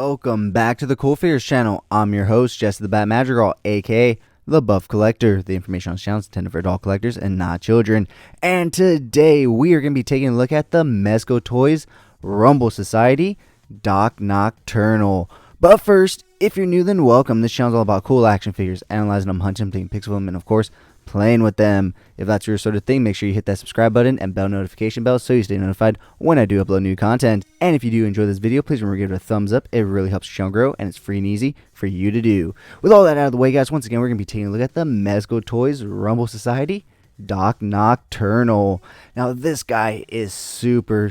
Welcome back to the CoolFigurez channel. I'm your host, Jesse the Bat Madrigal, aka the Buff Collector. The information on this channel is intended for adult collectors and not children. And today we are going to be taking a look at the Mezco Toyz Rumble Society Doc Nocturnal. But first, if you're new, then welcome. This channel is all about cool action figures, analyzing them, hunting them, taking pics of them, and of course, playing with them. If that's your sort of thing, make sure you hit that subscribe button and bell notification bell so you stay notified when I do upload new content. And if you do enjoy this video, please remember to give it a thumbs up. It really helps the channel grow, and it's free and easy for you to do. With all that out of the way, guys, once again, we're going to be taking a look at the Mezco Toyz Rumble Society Doc Nocturnal. Now, this guy is super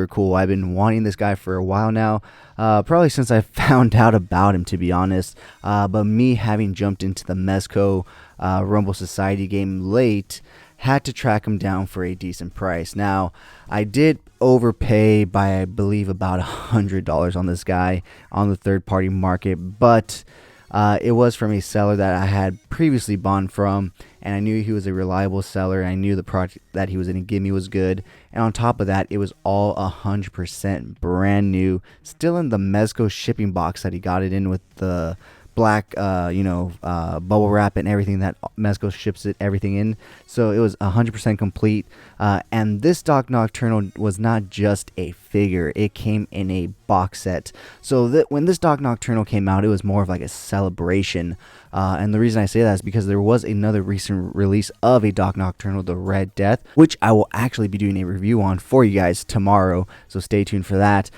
cool. I've been wanting this guy for a while now, probably since I found out about him, to be honest. But me having jumped into the Mezco Rumble Society game late, had to track him down for a decent price. Now, I did overpay by, I believe, about $100 on this guy on the third-party market, but it was from a seller that I had previously bought from, and I knew he was a reliable seller. I knew the product that he was going to give me was good, and on top of that, it was all 100% brand new, still in the Mezco shipping box that he got it in, with the black bubble wrap and everything that Mezco ships everything in. So it was 100% complete, and this Doc Nocturnal was not just a figure, it came in a box set. So that when this Doc Nocturnal came out, it was more of like a celebration, and the reason I say that is because there was another recent release of a Doc Nocturnal, the Red Death, which I will actually be doing a review on for you guys tomorrow, so stay tuned for that.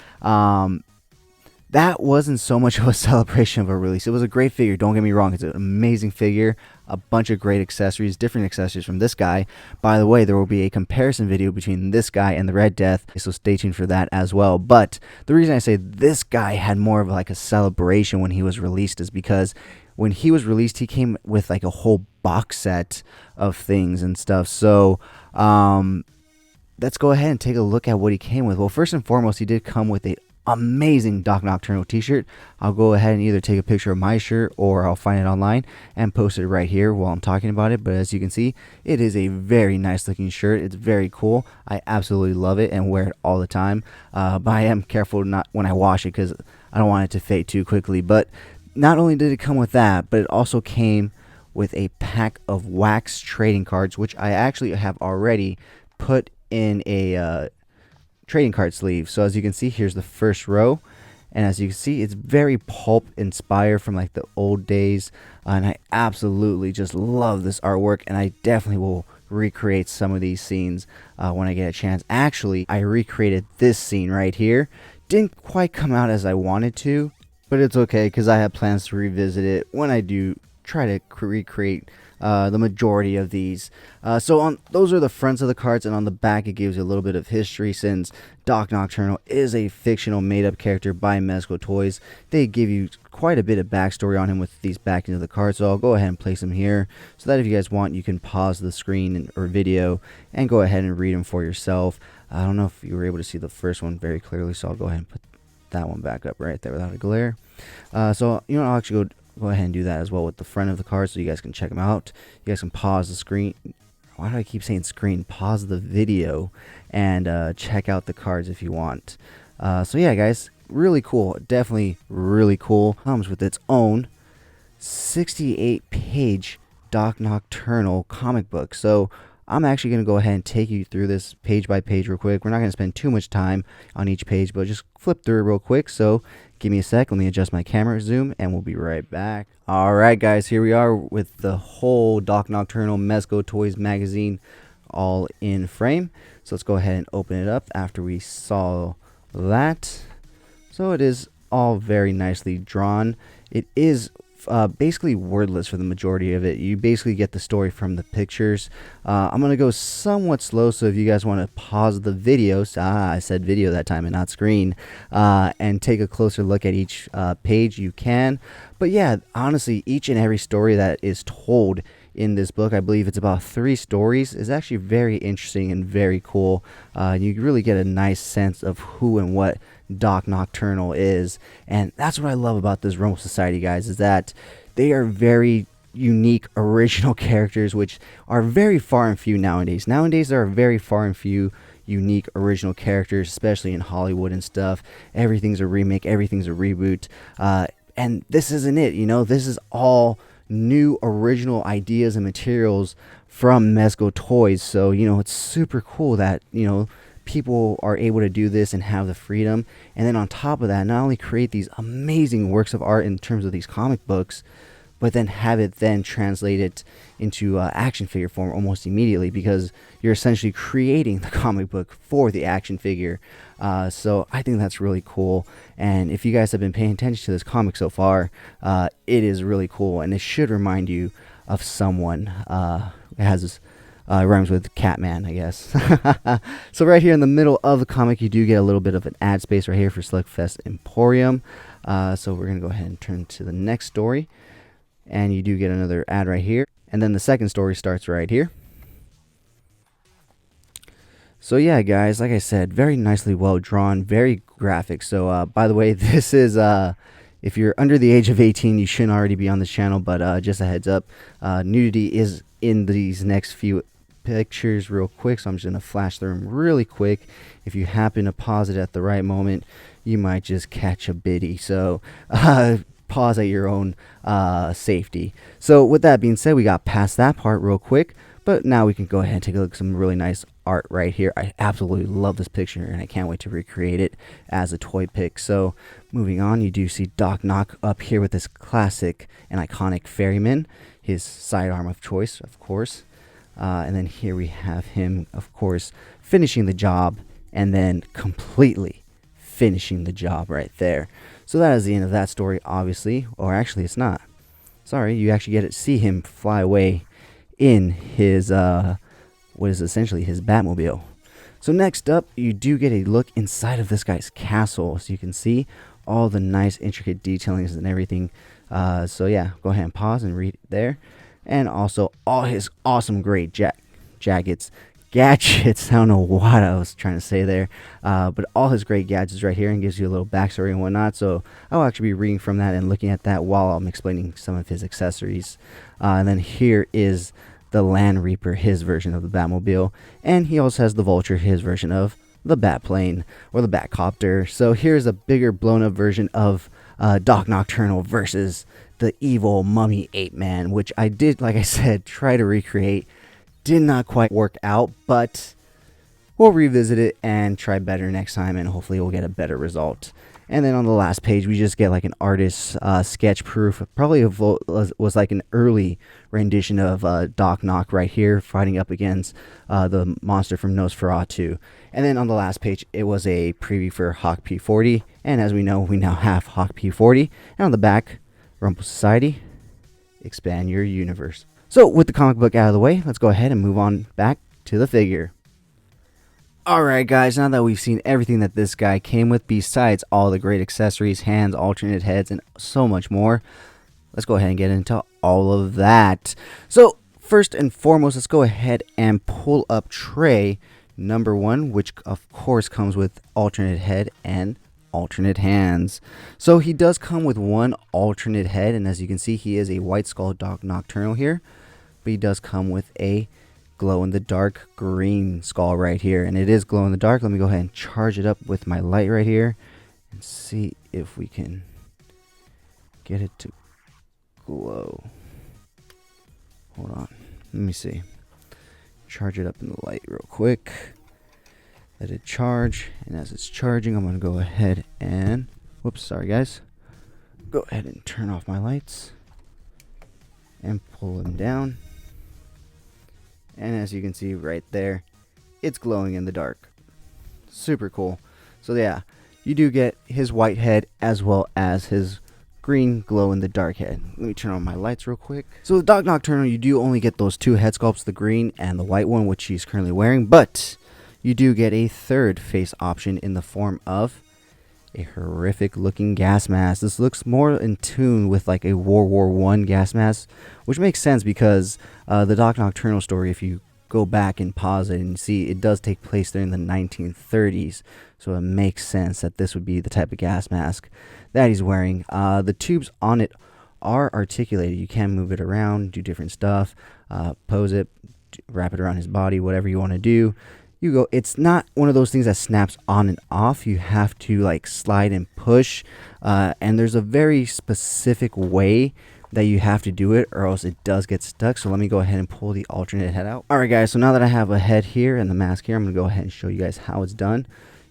That wasn't so much of a celebration of a release. It was a great figure, don't get me wrong. It's an amazing figure, a bunch of great accessories, different accessories from this guy. By the way, there will be a comparison video between this guy and the Red Death, so stay tuned for that as well. But the reason I say this guy had more of like a celebration when he was released is because when he was released, he came with like a whole box set of things and stuff. So let's go ahead and take a look at what he came with. Well, first and foremost, he did come with a amazing Doc Nocturnal T-shirt. I'll go ahead and either take a picture of my shirt or I'll find it online and post it right here while I'm talking about it. But as you can see, it is a very nice looking shirt. It's very cool. I absolutely love it and wear it all the time. But I am careful not when I wash it because I don't want it to fade too quickly. But not only did it come with that, but it also came with a pack of wax trading cards, which I actually have already put in a trading card sleeve. So as you can see, here's the first row, and as you can see, it's very pulp inspired from like the old days, and I absolutely just love this artwork, and I definitely will recreate some of these scenes when I get a chance. Actually, I recreated this scene right here. Didn't quite come out as I wanted to, but it's okay because I have plans to revisit it when I do try to recreate the majority of these. So those are the fronts of the cards, and on the back it gives you a little bit of history, since Doc Nocturnal is a fictional made-up character by Mezco Toyz. They give you quite a bit of backstory on him with these backings of the cards, so I'll go ahead and place them here so that if you guys want, you can pause the screen or video and go ahead and read them for yourself. I don't know if you were able to see the first one very clearly, so I'll go ahead and put that one back up right there without a glare. So I'll actually go ahead and do that as well with the front of the card so you guys can check them out. You guys can pause the screen. Why do I keep saying screen? Pause the video and check out the cards if you want. So yeah, guys, really cool. Definitely really cool. Comes with its own 68-page Doc Nocturnal comic book. So I'm actually going to go ahead and take you through this page by page real quick. We're not going to spend too much time on each page, but just flip through it real quick. So give me a sec. Let me adjust my camera zoom, and we'll be right back. All right, guys, here we are with the whole Doc Nocturnal Mezco Toyz magazine all in frame. So let's go ahead and open it up after we saw that. So it is all very nicely drawn. It is basically wordless for the majority of it. You basically get the story from the pictures. I'm going to go somewhat slow, so if you guys want to pause the video, I said video that time and not screen, and take a closer look at each page, you can. But yeah, honestly, each and every story that is told in this book, I believe it's about 3 stories, is actually very interesting and very cool. You really get a nice sense of who and what Doc Nocturnal is, and that's what I love about this Rumble Society, guys, is that they are very unique, original characters, which are very far and few nowadays. Nowadays, there are very far and few unique original characters, especially in Hollywood and stuff. Everything's a remake, everything's a reboot, and this isn't it. You know, this is all new original ideas and materials from Mezco Toyz. So, you know, it's super cool that, you know, people are able to do this and have the freedom. And then on top of that, not only create these amazing works of art in terms of these comic books, but then have it then translated into action figure form almost immediately, because you're essentially creating the comic book for the action figure. So I think that's really cool. And if you guys have been paying attention to this comic so far, it is really cool, and it should remind you of someone. It has rhymes with Catman, I guess. So right here in the middle of the comic, you do get a little bit of an ad space right here for Slugfest Emporium. So we're going to go ahead and turn to the next story. And you do get another ad right here. And then the second story starts right here. So yeah, guys, like I said, very nicely well drawn, very graphic. So by the way, this is... if you're under the age of 18, you shouldn't already be on this channel, but just a heads up, nudity is in these next few pictures real quick, so I'm just going to flash through them really quick. If you happen to pause it at the right moment, you might just catch a biddy, so pause at your own safety. So with that being said, we got past that part real quick, but now we can go ahead and take a look at some really nice art right here. I absolutely love this picture, and I can't wait to recreate it as a toy pick. So moving on, you do see Doc Nock up here with this classic and iconic ferryman, his sidearm of choice, of course. And then here we have him, of course, finishing the job, and then completely finishing the job right there. So that is the end of that story, obviously. Or actually, it's not. Sorry, you actually get to see him fly away in his, what is essentially his Batmobile. So next up, you do get a look inside of this guy's castle. So you can see all the nice intricate detailings and everything. So yeah, go ahead and pause and read it there. And also all his awesome great gadgets. I don't know what I was trying to say there, but all his great gadgets right here, and gives you a little backstory and whatnot. So I'll actually be reading from that and looking at that while I'm explaining some of his accessories. And then here is the Land Reaper, his version of the Batmobile, and he also has the Vulture, his version of the Batplane or the Batcopter. So here's a bigger blown up version of Doc Nocturnal versus the evil mummy ape man, which I did, like I said, try to recreate. Did not quite work out, but we'll revisit it and try better next time, and hopefully we'll get a better result. And then on the last page, we just get like an artist's sketch proof. Probably was like an early rendition of Doc Nock right here, fighting up against the monster from Nosferatu. And then on the last page, it was a preview for Hawk P40. And as we know, we now have Hawk P40. And on the back, Rumble Society, expand your universe. So with the comic book out of the way, let's go ahead and move on back to the figure. Alright guys, now that we've seen everything that this guy came with, besides all the great accessories, hands, alternate heads, and so much more, let's go ahead and get into all of that. So first and foremost, let's go ahead and pull up tray number 1, which of course comes with alternate head and alternate hands. So he does come with one alternate head, and as you can see, he is a White Skull Doc Nocturnal here, but he does come with a glow-in-the-dark green skull right here, and it is glow-in-the-dark. Let me go ahead and charge it up with my light right here and see if we can get it to glow. Hold on, let me see. Charge it up in the light real quick. Let it charge, and as it's charging, I'm going to go ahead and, whoops, sorry guys, go ahead and turn off my lights and pull them down. And as you can see right there, it's glowing in the dark. Super cool. So yeah, you do get his white head as well as his green glow in the dark head. Let me turn on my lights real quick. So the Doc Nocturnal, you do only get those two head sculpts, the green and the white one, which he's currently wearing, but you do get a third face option in the form of a horrific looking gas mask. This looks more in tune with like a World War I gas mask, which makes sense because the Doc Nocturnal story, if you go back and pause it and see, it does take place during the 1930s. So it makes sense that this would be the type of gas mask that he's wearing. The tubes on it are articulated. You can move it around, do different stuff, pose it, wrap it around his body, whatever you want to do. you go. It's not one of those things that snaps on and off. You have to like slide and push, and there's a very specific way that you have to do it, or else it does get stuck. So let me go ahead and pull the alternate head out. All right, guys, so now that I have a head here and the mask here, I'm gonna go ahead and show you guys how it's done.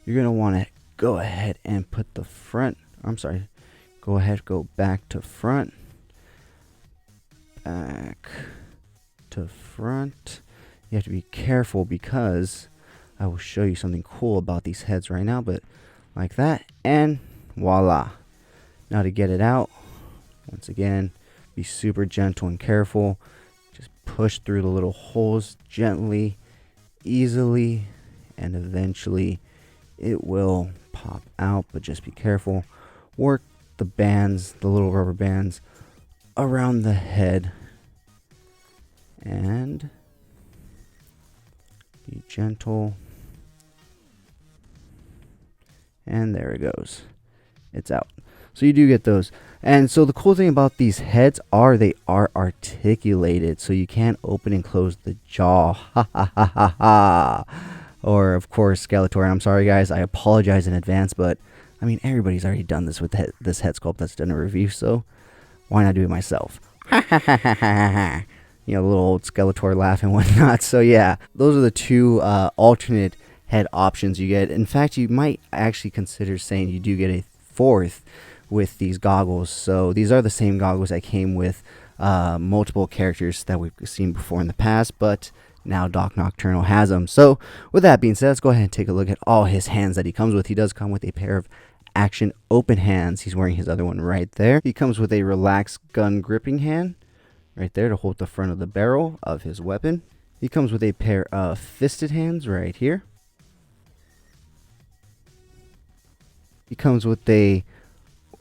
You're gonna want to go ahead and put the front, go back to front, back to front. You have to be careful because I will show you something cool about these heads right now, but like that, and voila. Now to get it out, once again, be super gentle and careful. Just push through the little holes gently, easily, and eventually it will pop out, but just be careful. Work the bands, the little rubber bands, around the head, and be gentle. And there it goes. It's out. So you do get those. And so the cool thing about these heads are they are articulated. So you can open and close the jaw. Ha ha ha ha ha. Or of course Skeletor. And I'm sorry guys, I apologize in advance, but I mean everybody's already done this with this head sculpt that's done a review, so why not do it myself? Ha ha ha ha ha ha. You know, the little old Skeletor laugh and whatnot. So yeah, those are the two alternate head options you get. In fact, you might actually consider saying you do get a fourth with these goggles. So these are the same goggles that came with multiple characters that we've seen before in the past, but now Doc Nocturnal has them. So with that being said, let's go ahead and take a look at all his hands that he comes with. He does come with a pair of action open hands. He's wearing his other one right there. He comes with a relaxed gun gripping hand right there to hold the front of the barrel of his weapon. He comes with a pair of fisted hands right here. He comes with a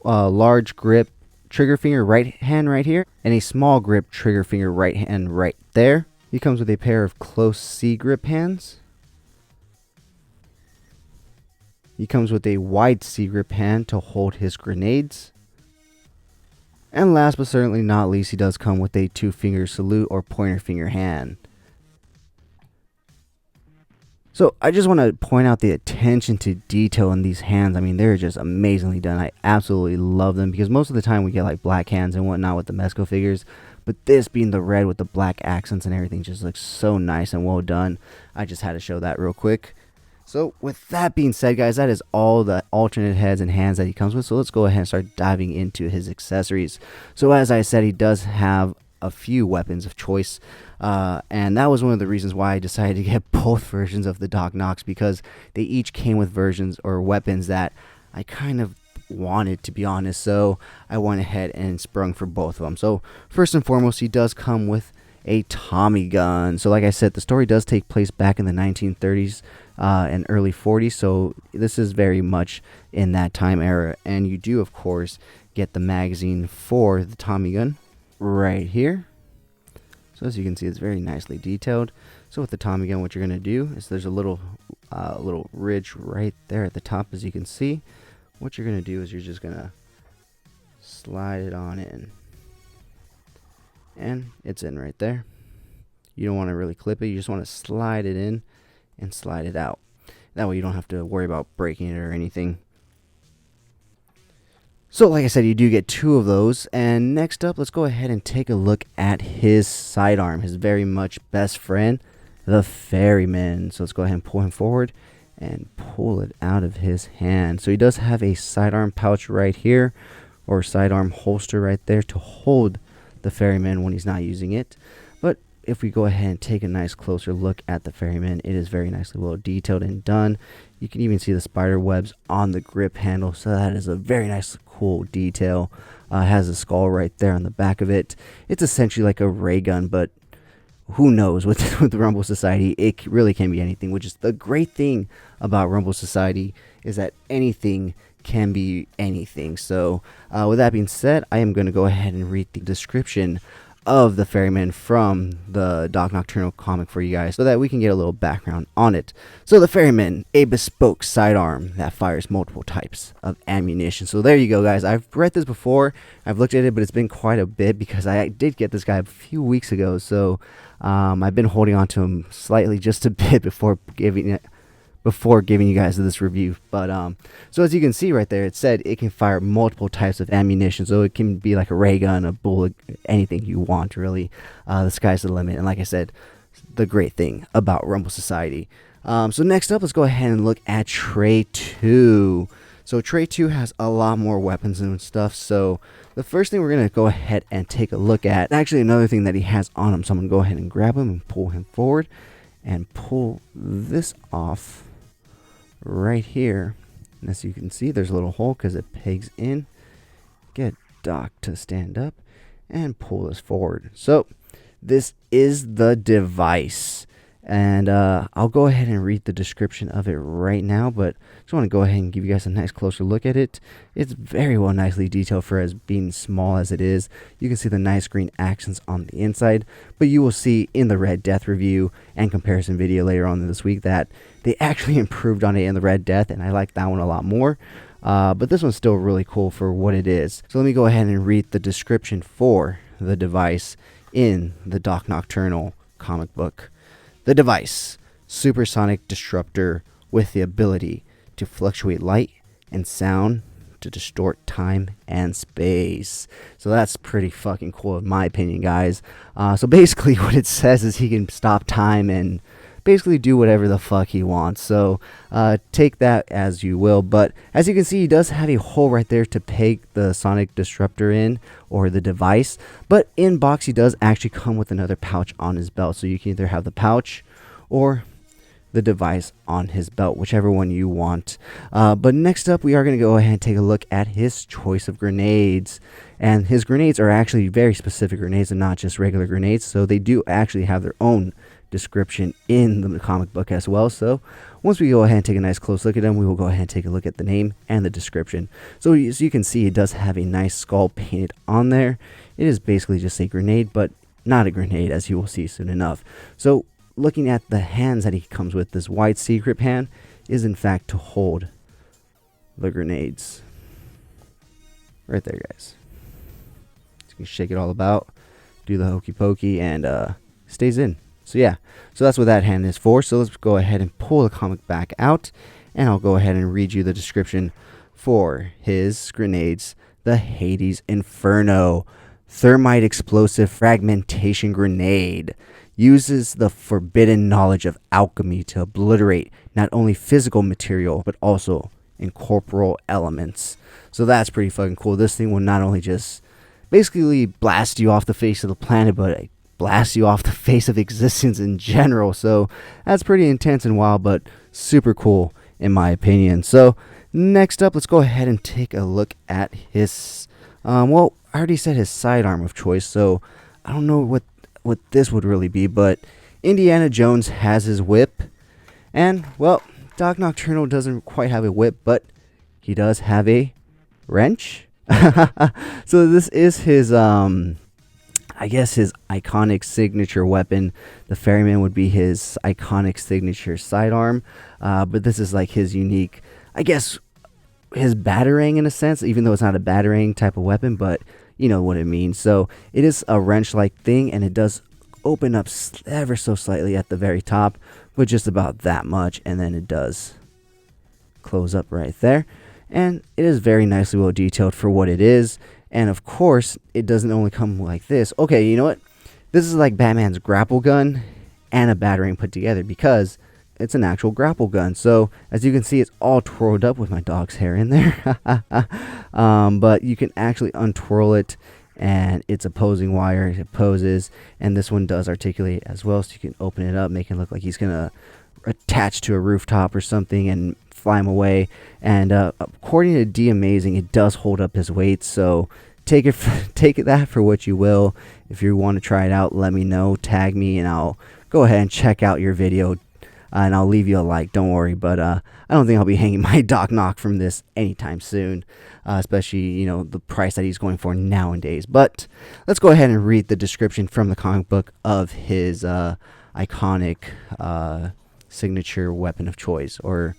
large grip trigger finger right hand right here, and a small grip trigger finger right hand right there. He comes with a pair of close C grip hands. He comes with a wide C grip hand to hold his grenades. And last but certainly not least, he does come with a 2-finger salute or pointer finger hand. So I just want to point out the attention to detail in these hands. I mean, they're just amazingly done. I absolutely love them because most of the time we get like black hands and whatnot with the Mezco figures. But this being the red with the black accents and everything just looks so nice and well done. I just had to show that real quick. So with that being said, guys, that is all the alternate heads and hands that he comes with. So let's go ahead and start diving into his accessories. So as I said, he does have a few weapons of choice, and that was one of the reasons why I decided to get both versions of the Doc Nox, because they each came with versions or weapons that I kind of wanted, to be honest. So I went ahead and sprung for both of them. So first and foremost, he does come with a Tommy gun. So like I said, the story does take place back in the 1930s and early 40s, so this is very much in that time era. And you do of course get the magazine for the Tommy gun right here. So as you can see, it's very nicely detailed. So with the Tommy gun, what you're going to do is there's a little ridge right there at the top, as you can see. What you're going to do is you're just going to slide it on in, and it's in right there. You don't want to really clip it, you just want to slide it in and slide it out. That way you don't have to worry about breaking it or anything. So like I said, you do get two of those. And next up, let's go ahead and take a look at his sidearm, his very much best friend, the Ferryman. So let's go ahead and pull him forward and pull it out of his hand. So he does have a sidearm pouch right here, or sidearm holster right there to hold the Ferryman when he's not using it. But if we go ahead and take a nice closer look at the Ferryman, it is very nicely well detailed and done. You can even see the spider webs on the grip handle, so that is a very nice, cool detail. Has a skull right there on the back of it. It's essentially like a ray gun, but who knows, with the Rumble Society, it really can be anything, which is the great thing about Rumble Society, is that anything can be anything. So with that being said, I am going to go ahead and read the description of the ferryman from the Doc Nocturnal comic for you guys so that we can get a little background on it. So the ferryman, a bespoke sidearm that fires multiple types of ammunition. So there you go, guys. I've read this before, I've looked at it, but it's been quite a bit because I did get this guy a few weeks ago. So I've been holding on to him slightly just a bit before giving you guys this review. But so as you can see right there, it said it can fire multiple types of ammunition. So it can be like a ray gun, a bullet, anything you want, really. The sky's the limit. And like I said, the great thing about Rumble Society. So next up, let's go ahead and look at Tray 2. So Tray 2 has a lot more weapons and stuff. So the first thing we're going to go ahead and take a look at, actually another thing that he has on him. So I'm going to go ahead and grab him and pull him forward and pull this off right here. And as you can see, there's a little hole because it pegs in. Get Doc to stand up and pull this forward. So this is the device. And I'll go ahead and read the description of it right now, but just want to go ahead and give you guys a nice closer look at it. It's very well nicely detailed for as being small as it is. You can see the nice green accents on the inside, but you will see in the Red Death review and comparison video later on this week that they actually improved on it in the Red Death, and I like that one a lot more. But this one's still really cool for what it is. So let me go ahead and read the description for the device in the Doc Nocturnal comic book. The device, supersonic disruptor with the ability to fluctuate light and sound to distort time and space. So that's pretty fucking cool in my opinion, guys. So basically what it says is he can stop time and basically do whatever the fuck he wants. So take that as you will. But as you can see, he does have a hole right there to peg the sonic disruptor in, or the device. But in box, he does actually come with another pouch on his belt. So you can either have the pouch or the device on his belt, whichever one you want. But next up, we are going to go ahead and take a look at his choice of grenades. And his grenades are actually very specific grenades and not just regular grenades. So they do actually have their own description in the comic book as well. So once we go ahead and take a nice close look at them, we will go ahead and take a look at the name and the description. So as you can see, it does have a nice skull painted on there. It is basically just a grenade, but not a grenade, as you will see soon enough. So looking at the hands that he comes with, this white secret hand is in fact to hold the grenades. Right there, guys. So you can shake it all about, do the hokey pokey, and stays in. So yeah, so that's what that hand is for. So let's go ahead and pull the comic back out, and I'll go ahead and read you the description for his grenades. The Hades Inferno Thermite Explosive Fragmentation Grenade uses the forbidden knowledge of alchemy to obliterate not only physical material, but also incorporeal elements. So that's pretty fucking cool. This thing will not only just basically blast you off the face of the planet, but blast you off the face of existence in general. So that's pretty intense and wild, but super cool in my opinion. So next up, let's go ahead and take a look at his well, I already said his sidearm of choice, so I don't know what this would really be, but Indiana Jones has his whip, and well, Doc Nocturnal doesn't quite have a whip, but he does have a wrench. So this is his I guess his iconic signature weapon. The ferryman would be his iconic signature sidearm, but this is like his unique, I guess, his batarang in a sense, even though it's not a batarang type of weapon, but you know what it means. So it is a wrench-like thing, and it does open up ever so slightly at the very top, but just about that much, and then it does close up right there. And it is very nicely well detailed for what it is. And of course, it doesn't only come like this. Okay, you know what? This is like Batman's grapple gun and a batarang put together, because it's an actual grapple gun. So as you can see, it's all twirled up with my dog's hair in there. But you can actually untwirl it, and it's opposing wire. It opposes, and this one does articulate as well. So you can open it up, make it look like he's gonna attach to a rooftop or something and fly him away. And according to D Amazing, it does hold up his weight. So take that for what you will. If you want to try it out, let me know, tag me, and I'll go ahead and check out your video and I'll leave you a like, don't worry. But I don't think I'll be hanging my Doc Nock from this anytime soon, especially, you know, the price that he's going for nowadays. But let's go ahead and read the description from the comic book of his iconic signature weapon of choice, or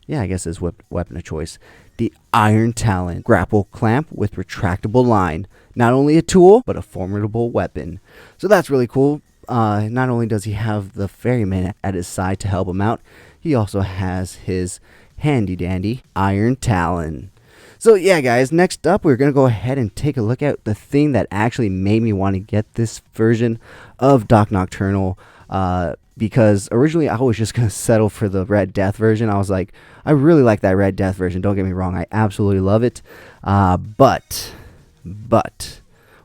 yeah, I guess his weapon of choice. The Iron Talon grapple clamp with retractable line. Not only a tool, but a formidable weapon. So that's really cool. Not only does he have the ferryman at his side to help him out, he also has his handy dandy Iron Talon. So yeah, guys, next up we're going to go ahead and take a look at the thing that actually made me want to get this version of Doc Nocturnal. Because originally I was just going to settle for the Red Death version. I was like, I really like that Red Death version. Don't get me wrong. I absolutely love it. But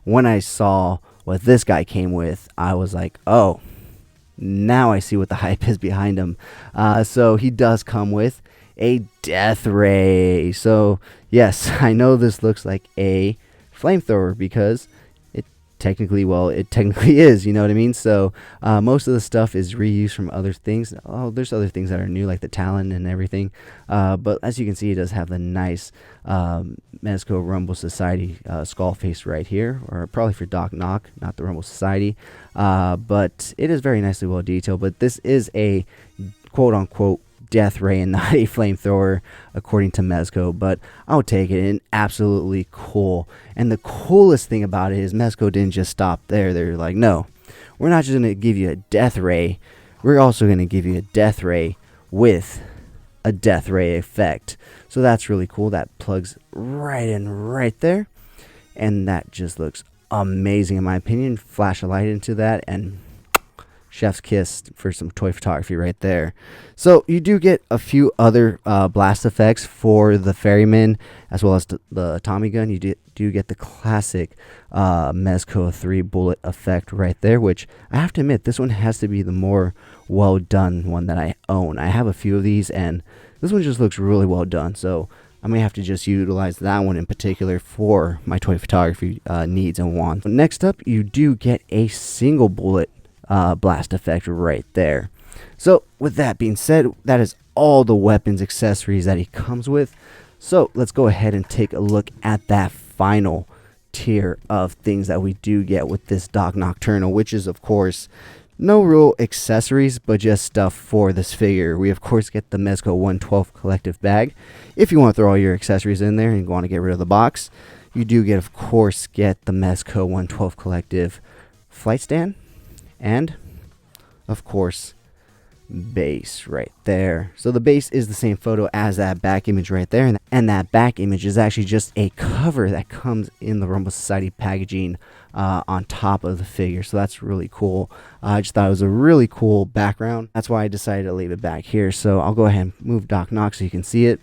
when I saw what this guy came with, I was like, oh, now I see what the hype is behind him. So he does come with a Death Ray. So yes, I know this looks like a flamethrower because it technically is, you know what I mean? So most of the stuff is reused from other things. Oh, there's other things that are new, like the Talon and everything. But as you can see, it does have the nice Mezco Rumble Society skull face right here, or probably for Doc Nock, not the Rumble Society. But it is very nicely well detailed. But this is a quote-unquote Death Ray and not a flamethrower, according to Mezco, but I'll take it. And absolutely cool. And the coolest thing about it is Mezco didn't just stop there. They're like, no, we're not just going to give you a Death Ray, we're also going to give you a Death Ray with a Death Ray effect. So that's really cool. That plugs right in right there, and that just looks amazing in my opinion. Flash a light into that and chef's kiss for some toy photography right there. So you do get a few other blast effects for the ferryman, as well as the Tommy gun. You do get the classic Mezco 3 bullet effect right there, which I have to admit, this one has to be the more well done one that I own. I have a few of these, and this one just looks really well done. So I may have to just utilize that one in particular for my toy photography needs and wants. Next up, you do get a single bullet blast effect right there. So with that being said, that is all the weapons accessories that he comes with. So let's go ahead and take a look at that final tier of things that we do get with this Doc Nocturnal, which is of course no real accessories, but just stuff for this figure. We of course get the Mezco 112 collective bag. If you want to throw all your accessories in there and you want to get rid of the box, you do get of course get the Mezco 112 collective flight stand, and of course base right there. So the base is the same photo as that back image right there, and that back image is actually just a cover that comes in the Rumble Society packaging on top of the figure. So that's really cool. I just thought it was a really cool background. That's why I decided to leave it back here. So I'll go ahead and move Doc Nock so you can see it.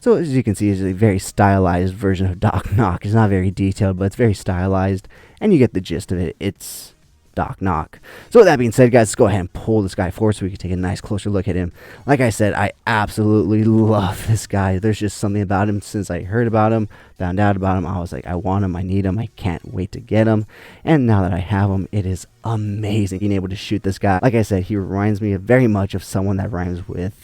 So as you can see, it's a very stylized version of Doc Nock. It's not very detailed, but it's very stylized, and you get the gist of it. It's Doc Nock. So with that being said, guys, let's go ahead and pull this guy forward so we can take a nice closer look at him. Like I said, I absolutely love this guy. There's just something about him. Since I heard about him, found out about him, I was like, I want him, I need him, I can't wait to get him. And now that I have him, it is amazing being able to shoot this guy. Like I said, he reminds me very much of someone that rhymes with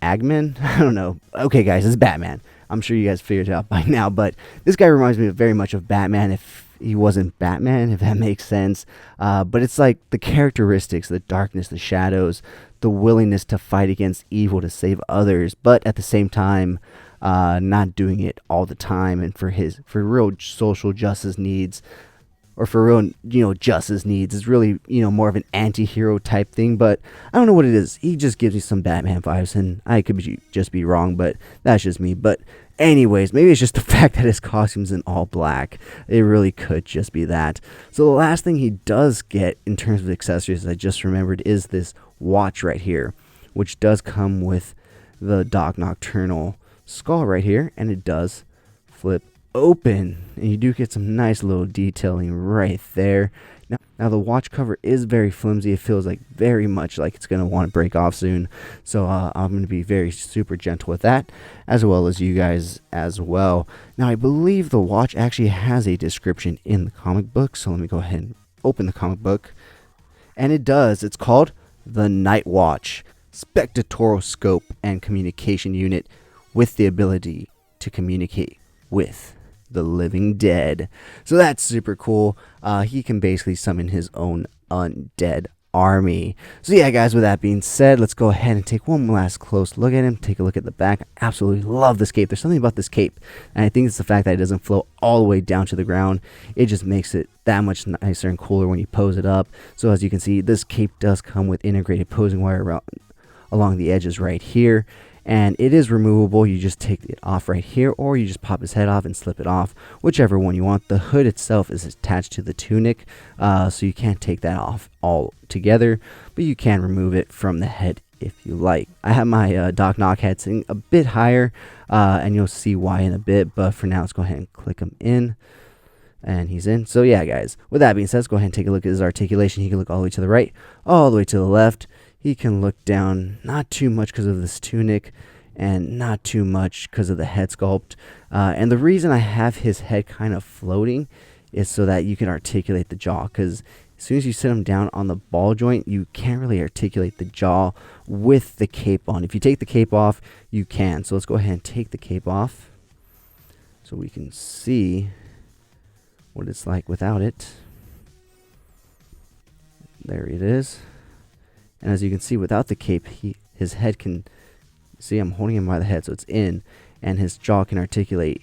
Agman. I don't know. Okay, guys, it's Batman. I'm sure you guys figured it out by now, but this guy reminds me very much of Batman if he wasn't Batman, if that makes sense. But it's like the characteristics, the darkness, the shadows, the willingness to fight against evil to save others, but at the same time not doing it all the time, and for real social justice needs, or for real justice needs. Is really more of an anti-hero type thing, but I don't know what it is. He just gives me some Batman vibes, and I could just be wrong, but that's just me. But anyways, maybe it's just the fact that his costume's in all black. It really could just be that. So the last thing he does get in terms of accessories, I just remembered, is this watch right here, which does come with the Doc Nocturnal skull right here, and it does flip open, and you do get some nice little detailing right there. Now the watch cover is very flimsy. It feels like very much like it's going to want to break off soon, so I'm going to be very super gentle with that, as well as you guys as well. Now I believe the watch actually has a description in the comic book, so let me go ahead and open the comic book, and it does. It's called the Night Watch spectroscope and communication unit with the ability to communicate with the living dead. So that's super cool. He can basically summon his own undead army. So yeah, guys, with that being said, let's go ahead and take one last close look at him. Take a look at the back. I absolutely love this cape. There's something about this cape, and I think it's the fact that it doesn't flow all the way down to the ground. It just makes it that much nicer and cooler when you pose it up. So as you can see, this cape does come with integrated posing wire around along the edges right here, and it is removable. You just take it off right here, or you just pop his head off and slip it off, whichever one you want. The hood itself is attached to the tunic, so you can't take that off all together, but you can remove it from the head if you like. I have my Doc Knock head sitting a bit higher, and you'll see why in a bit, but for now let's go ahead and click him in, and he's in. So yeah, guys, with that being said, let's go ahead and take a look at his articulation. He can look all the way to the right, all the way to the left. He can look down, not too much because of this tunic, and not too much because of the head sculpt. And the reason I have his head kind of floating is so that you can articulate the jaw, because as soon as you sit him down on the ball joint, you can't really articulate the jaw with the cape on. If you take the cape off, you can. So let's go ahead and take the cape off so we can see what it's like without it. There it is. And as you can see, without the cape, his head can, see, I'm holding him by the head, so it's in, and his jaw can articulate,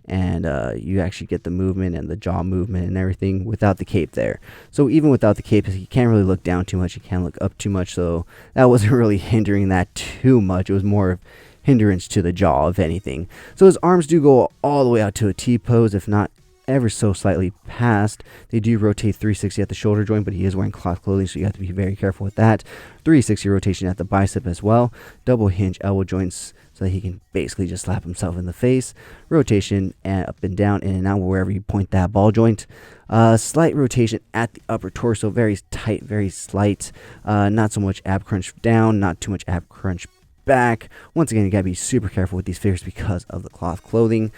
and you actually get the movement and the jaw movement and everything without the cape there. So even without the cape, he can't really look down too much, he can't look up too much, so that wasn't really hindering that too much. It was more of hindrance to the jaw, if anything. So his arms do go all the way out to a T pose, if not ever so slightly past. They do rotate 360 at the shoulder joint, but he is wearing cloth clothing, so you have to be very careful with that. 360 rotation at the bicep as well. Double hinge elbow joints so that he can basically just slap himself in the face. Rotation and up and down, in and out, wherever you point that ball joint. Slight rotation at the upper torso, very tight, very slight. Not so much ab crunch down, not too much ab crunch back. Once again, you gotta be super careful with these figures because of the cloth clothing.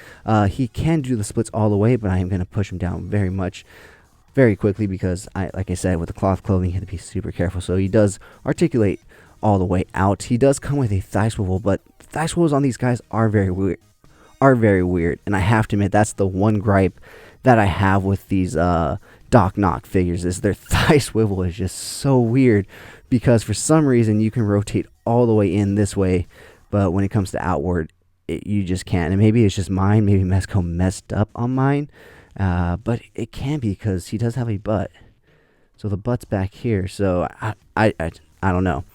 He can do the splits all the way, but I am gonna push him down very quickly, because like I said, with the cloth clothing, you have to be super careful. So he does articulate all the way out. He does come with a thigh swivel, but thigh swivels on these guys are very weird, and I have to admit, that's the one gripe that I have with these Doc Knock figures, is their thigh swivel is just so weird, because for some reason you can rotate all the way in this way, but when it comes to outward, you just can't. And maybe it's just mine, maybe Mezco messed up on mine, but it can be, because he does have a butt, so the butt's back here. So I don't know.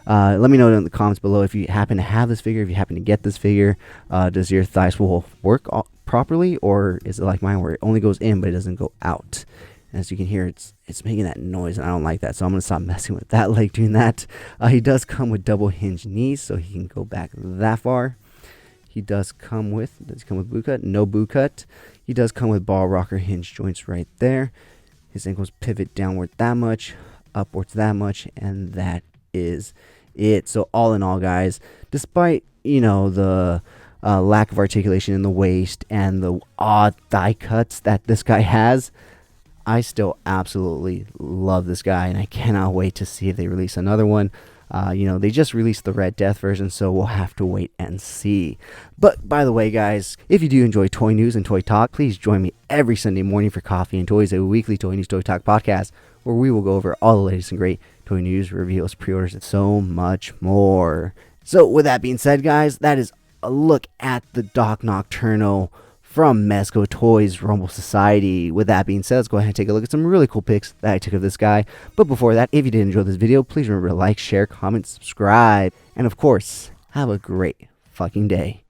Let me know in the comments below if you happen to have this figure, if you happen to get this figure. Does your thigh swivel work properly, or is it like mine where it only goes in but it doesn't go out? And as you can hear, it's making that noise, and I don't like that, so I'm going to stop messing with that leg doing that. He does come with double hinge knees, so he can go back that far. He does he come with boot cut? No boot cut. He does come with ball rocker hinge joints right there. His ankles pivot downward that much, upwards that much, and that is it. So all in all, guys, despite, you know, the lack of articulation in the waist and the odd thigh cuts that this guy has, I still absolutely love this guy, and I cannot wait to see if they release another one. You know, they just released the Red Death version, so we'll have to wait and see. But by the way, guys, if you do enjoy toy news and toy talk, please join me every Sunday morning for Coffee and Toys, a weekly toy news, toy talk podcast, where we will go over all the latest and great toy news, reveals, pre-orders, and so much more. So with that being said, guys, that is a look at the Doc Nocturnal from Mezco Toys Rumble Society. With that being said, let's go ahead and take a look at some really cool pics that I took of this guy. But before that, if you did enjoy this video, please remember to like, share, comment, subscribe, and of course, have a great fucking day.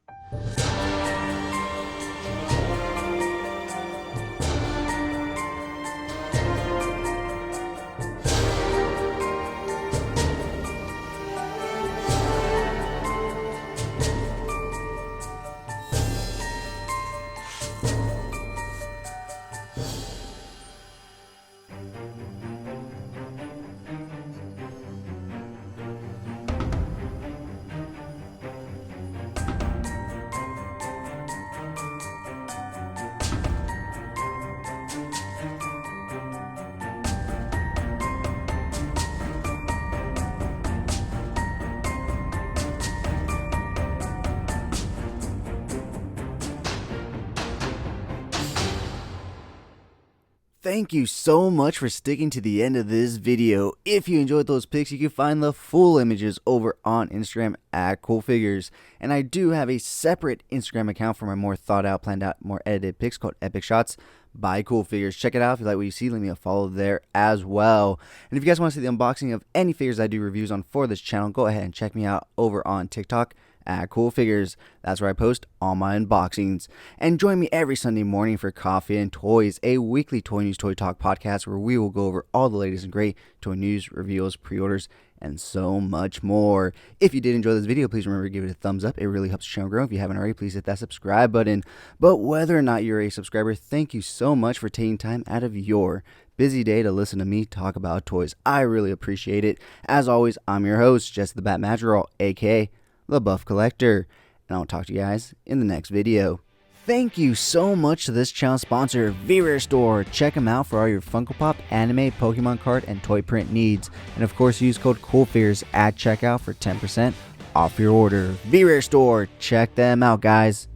Thank you so much for sticking to the end of this video. If you enjoyed those pics, you can find the full images over on Instagram at CoolFigurez. And I do have a separate Instagram account for my more thought out, planned out, more edited pics called Epic Shots by CoolFigurez. Check it out if you like what you see. Leave me a follow there as well. And if you guys want to see the unboxing of any figures I do reviews on for this channel, go ahead and check me out over on TikTok at CoolFigurez. That's where I post all my unboxings. And join me every Sunday morning for Coffee and Toys, a weekly toy news, toy talk podcast where we will go over all the latest and great toy news, reveals, pre-orders, and so much more. If you did enjoy this video, please remember to give it a thumbs up. It really helps the channel grow. If you haven't already, please hit that subscribe button. But whether or not you're a subscriber, thank you so much for taking time out of your busy day to listen to me talk about toys. I really appreciate it. As always, I'm your host, Jesse the Bat Madrigal, aka the Buff Collector, and I'll talk to you guys in the next video. Thank you so much to this channel sponsor, CoolFigurez Store. Check them out for all your Funko Pop, anime, Pokemon card, and toy print needs. And of course, use code CoolFigurez at checkout for 10% off your order. CoolFigurez Store. Check them out, guys.